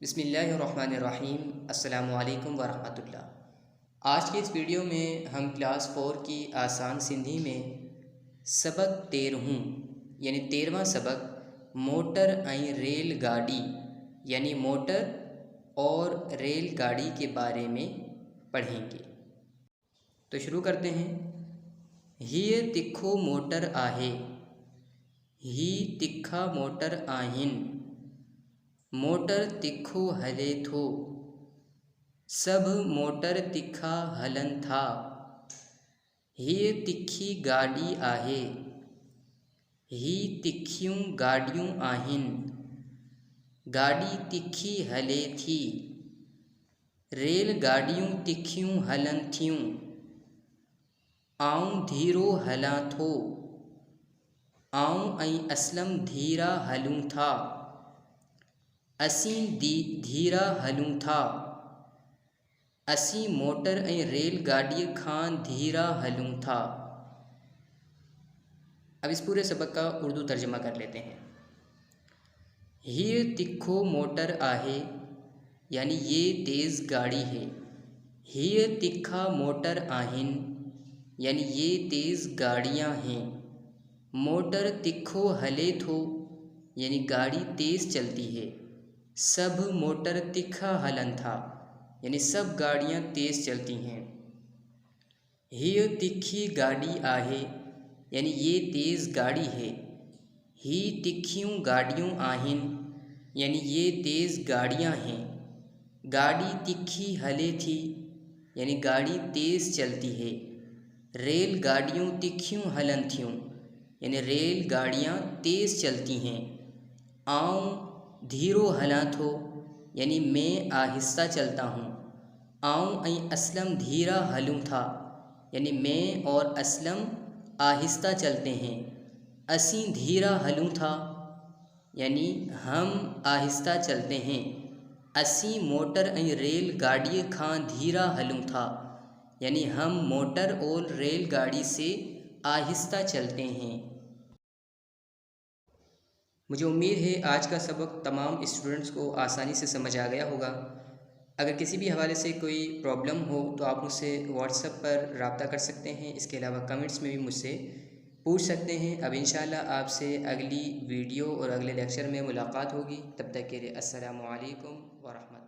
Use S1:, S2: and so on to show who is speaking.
S1: बिस्मिल्लाहिर्रहमानिर्रहीम। अस्सलामुअलैकुम वरहमतुल्लाह। आज के इस वीडियो में हम क्लास 4 की आसान सिंधी में सबक 13 यानी 13वां सबक मोटर ऐं रेलगाड़ी यानी मोटर और रेलगाड़ी के बारे में पढ़ेंगे। तो शुरू करते हैं। हीअ तिखो मोटर आहे, ही तिखा मोटर आहिनि, मोटर तिखो हले थो, सब मोटर तिखा हलन था। हीअ तिखी गाड़ी आहे, ही तिखियूं गाड़ियूं आहिनि, गाड़ी तिखी हले थी, रेलगाड़ियूं तिखियूं हलन थियूं, आऊं धीरो हलां थो, आऊं ऐं असलम धीरा हलूं था, असीं धीरा हलूं था, असीं मोटर ऐं रेलगाड़ीअ खां धीरा हलूं था। अब इस पूरे सबक का उर्दू तर्जुमा कर लेते हैं। हीअ तिखो मोटर आहे यानी ये तेज़ गाड़ी है। हीअ तिखा मोटर आहिनि यानी ये तेज़ गाड़ियाँ हैं। मोटर तिखो हले थो यानी गाड़ी तेज़ चलती है। सब मोटर तिखा हलन था यानी सब गाड़ियाँ तेज़ चलती हैं। हीअ तिखी गाड़ी आहे यानी ये तेज़ गाड़ी है। ही तिखियूं गाड़ियूं आहिनि यानी ये तेज़ गाड़ियाँ हैं। गाड़ी तिखी हले थी यानी गाड़ी तेज़ चलती है। रेलगाड़ियूं तिखियूं हलन थियूं यानी रेलगाड़ियाँ तेज़ चलती हैं। आऊं धीरो हलां थो यानी मैं आहिस्ता चलता हूँ। आऊं ऐं असलम धीरा हलूं था यानी मैं और असलम आहिस्ता चलते हैं। असीं धीरा हलूं था यानी हम आहिस्ता चलते हैं। असीं मोटर ऐं रेलगाड़ीअ खां धीरा हलूं था यानी हम मोटर और रेलगाड़ी से आहिस्ता चलते हैं। मुझे उम्मीद है आज का सबक तमाम स्टूडेंट्स को आसानी से समझ आ गया होगा। अगर किसी भी हवाले से कोई प्रॉब्लम हो तो आप मुझसे व्हाट्सएप पर रब्ता कर सकते हैं। इसके अलावा कमेंट्स में भी मुझसे पूछ सकते हैं। अब इंशाल्लाह आपसे अगली वीडियो और अगले लेक्चर में मुलाकात होगी। तब तक के लिए अस्सलामु अलैकुम व रहमतुल्लाह।